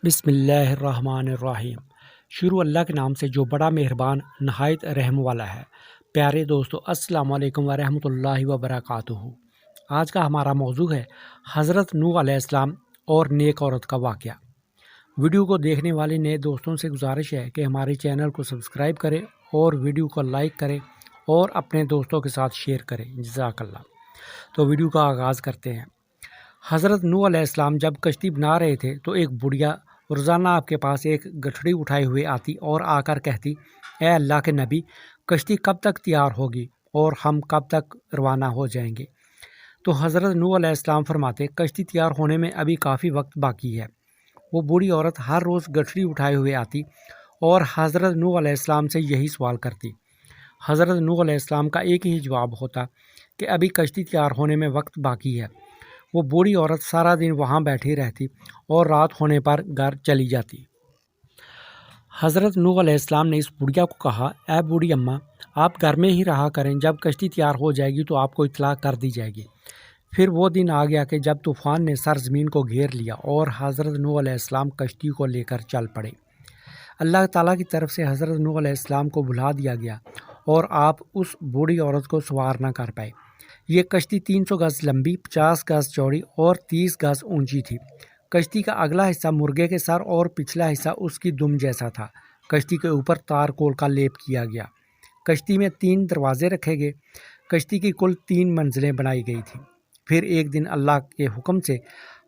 بسم اللہ الرحمن الرحیم۔ شروع اللہ کے نام سے جو بڑا مہربان نہایت رحم والا ہے۔ پیارے دوستو، السلام علیکم ورحمۃ اللہ وبرکاتہ۔ آج کا ہمارا موضوع ہے حضرت نوح علیہ السلام اور نیک عورت کا واقعہ۔ ویڈیو کو دیکھنے والے نئے دوستوں سے گزارش ہے کہ ہمارے چینل کو سبسکرائب کریں اور ویڈیو کو لائک کریں اور اپنے دوستوں کے ساتھ شیئر کریں، جزاک اللہ۔ تو ویڈیو کا آغاز کرتے ہیں۔ حضرت نوح علیہ السلام جب کشتی بنا رہے تھے تو ایک بڑھیا روزانہ آپ کے پاس ایک گٹھڑی اٹھائے ہوئے آتی اور آ کر کہتی، اے اللہ کے نبی، کشتی کب تک تیار ہوگی اور ہم کب تک روانہ ہو جائیں گے؟ تو حضرت نوح علیہ السلام فرماتے، کشتی تیار ہونے میں ابھی کافی وقت باقی ہے۔ وہ بوڑھی عورت ہر روز گٹھڑی اٹھائے ہوئے آتی اور حضرت نوح علیہ السلام سے یہی سوال کرتی۔ حضرت نوح علیہ السلام کا ایک ہی جواب ہوتا کہ ابھی کشتی تیار ہونے میں وقت باقی ہے۔ وہ بوڑھی عورت سارا دن وہاں بیٹھی رہتی اور رات ہونے پر گھر چلی جاتی۔ حضرت نوح علیہ السلام نے اس بڑھیا کو کہا، اے بوڑھی اماں، آپ گھر میں ہی رہا کریں، جب کشتی تیار ہو جائے گی تو آپ کو اطلاع کر دی جائے گی۔ پھر وہ دن آ گیا کہ جب طوفان نے سرزمین کو گھیر لیا اور حضرت نوح علیہ السلام کشتی کو لے کر چل پڑے۔ اللہ تعالیٰ کی طرف سے حضرت نوح علیہ السلام کو بھلا دیا گیا اور آپ اس بوڑھی عورت کو سوار نہ کر پائے۔ یہ کشتی 300 گز لمبی، 50 گز چوڑی اور 30 گز اونچی تھی۔ کشتی کا اگلا حصہ مرغے کے سر اور پچھلا حصہ اس کی دم جیسا تھا۔ کشتی کے اوپر تارکول کا لیپ کیا گیا۔ کشتی میں 3 دروازے رکھے گئے۔ کشتی کی کل 3 منزلیں بنائی گئی تھیں۔ پھر ایک دن اللہ کے حکم سے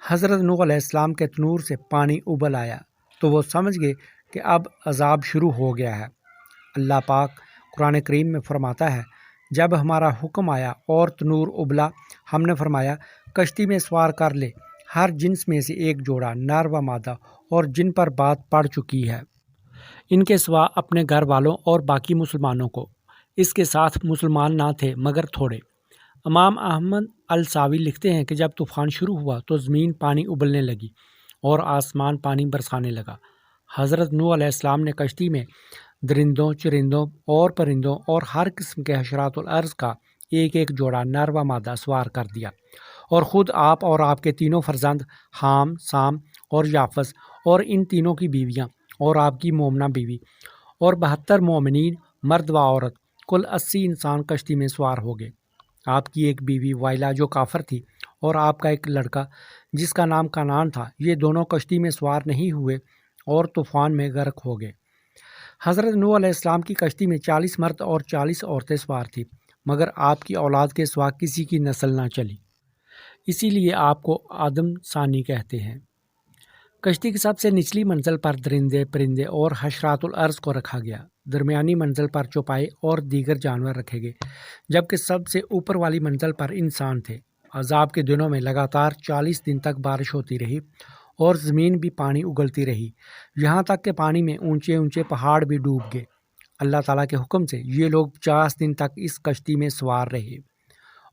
حضرت نوح علیہ السلام کے تنور سے پانی ابل آیا تو وہ سمجھ گئے کہ اب عذاب شروع ہو گیا ہے۔ اللہ پاک قرآن کریم میں فرماتا ہے، جب ہمارا حکم آیا اور تنور ابلا، ہم نے فرمایا، کشتی میں سوار کر لے ہر جنس میں سے ایک جوڑا، نر و مادہ، اور جن پر بات پڑ چکی ہے، ان کے سوا اپنے گھر والوں اور باقی مسلمانوں کو۔ اس کے ساتھ مسلمان نہ تھے مگر تھوڑے۔ امام احمد الساوی لکھتے ہیں کہ جب طوفان شروع ہوا تو زمین پانی ابلنے لگی اور آسمان پانی برسانے لگا۔ حضرت نوح علیہ السلام نے کشتی میں درندوں، چرندوں اور پرندوں اور ہر قسم کے حشرات الارض کا ایک ایک جوڑا، نر و مادہ، سوار کر دیا، اور خود آپ اور آپ کے 3 فرزند، حام، سام اور یافس، اور ان تینوں کی بیویاں اور آپ کی مومنہ بیوی، اور 72 مومنین، مرد و عورت، کل 80 انسان کشتی میں سوار ہو گئے۔ آپ کی ایک بیوی وائلہ جو کافر تھی اور آپ کا ایک لڑکا جس کا نام کنعان تھا، یہ دونوں کشتی میں سوار نہیں ہوئے اور طوفان میں غرق ہو گئے۔ حضرت نوح علیہ السلام کی کشتی میں 40 مرد اور 40 عورتیں سوار تھیں، مگر آپ کی اولاد کے سوا کسی کی نسل نہ چلی، اسی لیے آپ کو آدم ثانی کہتے ہیں۔ کشتی کی سب سے نچلی منزل پر درندے، پرندے اور حشرات الارض کو رکھا گیا۔ درمیانی منزل پر چوپائے اور دیگر جانور رکھے گئے، جبکہ سب سے اوپر والی منزل پر انسان تھے۔ عذاب کے دنوں میں لگاتار 40 دن تک بارش ہوتی رہی اور زمین بھی پانی اگلتی رہی، یہاں تک کہ پانی میں اونچے اونچے پہاڑ بھی ڈوب گئے۔ اللہ تعالیٰ کے حکم سے یہ لوگ 50 دن تک اس کشتی میں سوار رہے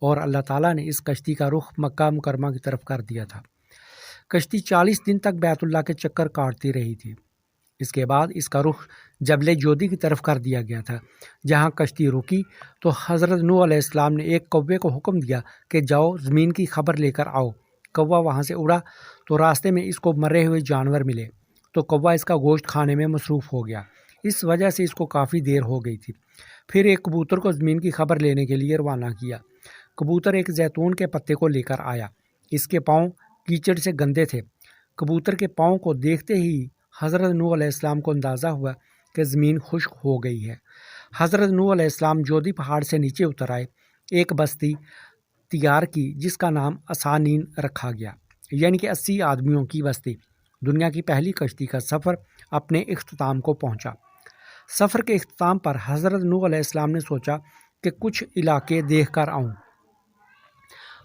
اور اللہ تعالیٰ نے اس کشتی کا رخ مکہ مکرمہ کی طرف کر دیا تھا۔ کشتی 40 دن تک بیت اللہ کے چکر کاٹتی رہی تھی۔ اس کے بعد اس کا رخ جبل جودی کی طرف کر دیا گیا تھا۔ جہاں کشتی رکی تو حضرت نوح علیہ السلام نے ایک کوے کو حکم دیا کہ جاؤ زمین کی خبر لے کر آؤ۔ کوا وہاں سے اڑا تو راستے میں اس کو مرے ہوئے جانور ملے تو کوا اس کا گوشت کھانے میں مصروف ہو گیا، اس وجہ سے اس کو کافی دیر ہو گئی تھی۔ پھر ایک کبوتر کو زمین کی خبر لینے کے لیے روانہ کیا۔ کبوتر ایک زیتون کے پتے کو لے کر آیا۔ اس کے پاؤں کیچڑ سے گندے تھے۔ کبوتر کے پاؤں کو دیکھتے ہی حضرت نوح علیہ السلام کو اندازہ ہوا کہ زمین خشک ہو گئی ہے۔ حضرت نوح علیہ السلام جودی پہاڑ سے نیچے اتر آئے۔ ایک بستی تیار کی جس کا نام اسانین رکھا گیا، یعنی کہ 80 آدمیوں کی بستی۔ دنیا کی پہلی کشتی کا سفر اپنے اختتام کو پہنچا۔ سفر کے اختتام پر حضرت نوح علیہ السلام نے سوچا کہ کچھ علاقے دیکھ کر آؤں۔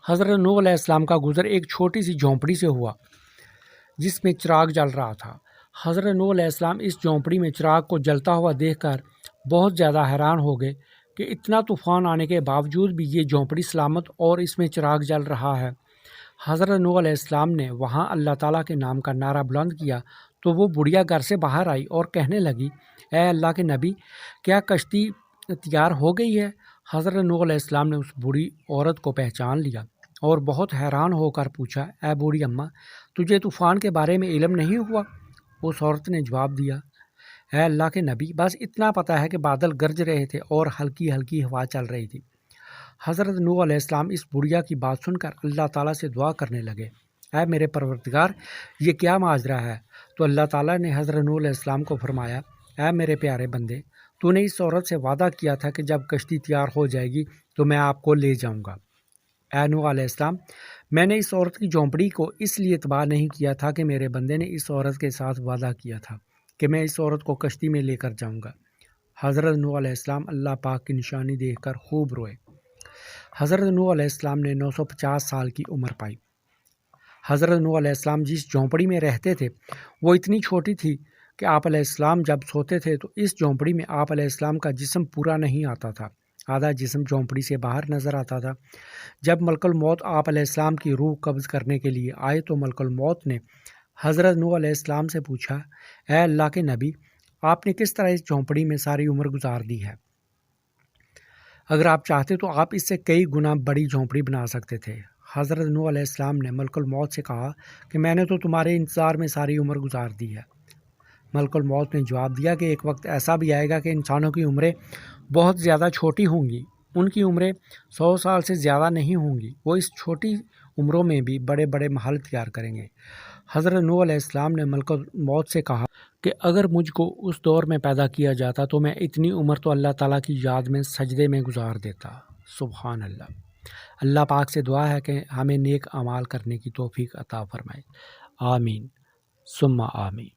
حضرت نوح علیہ السلام کا گزر ایک چھوٹی سی جھونپڑی سے ہوا جس میں چراغ جل رہا تھا۔ حضرت نوح علیہ السلام اس جھونپڑی میں چراغ کو جلتا ہوا دیکھ کر بہت زیادہ حیران ہو گئے کہ اتنا طوفان آنے کے باوجود بھی یہ جھونپڑی سلامت اور اس میں چراغ جل رہا ہے۔ حضرت نوح علیہ السلام نے وہاں اللہ تعالیٰ کے نام کا نعرہ بلند کیا تو وہ بڑھیا گھر سے باہر آئی اور کہنے لگی، اے اللہ کے نبی، کیا کشتی تیار ہو گئی ہے؟ حضرت نوح علیہ السلام نے اس بوڑھی عورت کو پہچان لیا اور بہت حیران ہو کر پوچھا، اے بوڑھی اماں، تجھے طوفان کے بارے میں علم نہیں ہوا؟ اس عورت نے جواب دیا، اے اللہ کے نبی، بس اتنا پتہ ہے کہ بادل گرج رہے تھے اور ہلکی ہلکی ہوا چل رہی تھی۔ حضرت نوح علیہ السلام اس بڑھیا کی بات سن کر اللہ تعالیٰ سے دعا کرنے لگے، اے میرے پروردگار، یہ کیا ماجرا ہے؟ تو اللہ تعالیٰ نے حضرت نوح علیہ السلام کو فرمایا، اے میرے پیارے بندے، تو نے اس عورت سے وعدہ کیا تھا کہ جب کشتی تیار ہو جائے گی تو میں آپ کو لے جاؤں گا۔ اے نوح علیہ السلام، میں نے اس عورت کی جھونپڑی کو اس لیے تباہ نہیں کیا تھا کہ میرے بندے نے اس عورت کے ساتھ وعدہ کیا تھا کہ میں اس عورت کو کشتی میں لے کر جاؤں گا۔ حضرت نوح علیہ السلام اللہ پاک کی نشانی دیکھ کر خوب روئے۔ حضرت نوح علیہ السلام نے 950 سال کی عمر پائی۔ حضرت نوح علیہ السلام جس جھونپڑی میں رہتے تھے وہ اتنی چھوٹی تھی کہ آپ علیہ السلام جب سوتے تھے تو اس جھونپڑی میں آپ علیہ السلام کا جسم پورا نہیں آتا تھا، آدھا جسم جھونپڑی سے باہر نظر آتا تھا۔ جب ملک الموت آپ علیہ السلام کی روح قبض کرنے کے لیے آئے تو ملک الموت نے حضرت نوح علیہ السلام سے پوچھا، اے اللہ کے نبی، آپ نے کس طرح اس جھونپڑی میں ساری عمر گزار دی ہے؟ اگر آپ چاہتے تو آپ اس سے کئی گنا بڑی جھونپڑی بنا سکتے تھے۔ حضرت نوح علیہ السلام نے ملک الموت سے کہا کہ میں نے تو تمہارے انتظار میں ساری عمر گزار دی ہے۔ ملک الموت نے جواب دیا کہ ایک وقت ایسا بھی آئے گا کہ انسانوں کی عمریں بہت زیادہ چھوٹی ہوں گی، ان کی عمریں 100 سال سے زیادہ نہیں ہوں گی، وہ اس چھوٹی عمروں میں بھی بڑے بڑے محل تیار کریں گے۔ حضرت نوح علیہ السلام نے ملک الموت سے کہا کہ اگر مجھ کو اس دور میں پیدا کیا جاتا تو میں اتنی عمر تو اللہ تعالیٰ کی یاد میں سجدے میں گزار دیتا۔ سبحان اللہ۔ اللہ پاک سے دعا ہے کہ ہمیں نیک اعمال کرنے کی توفیق عطا فرمائے۔ آمین ثم آمین۔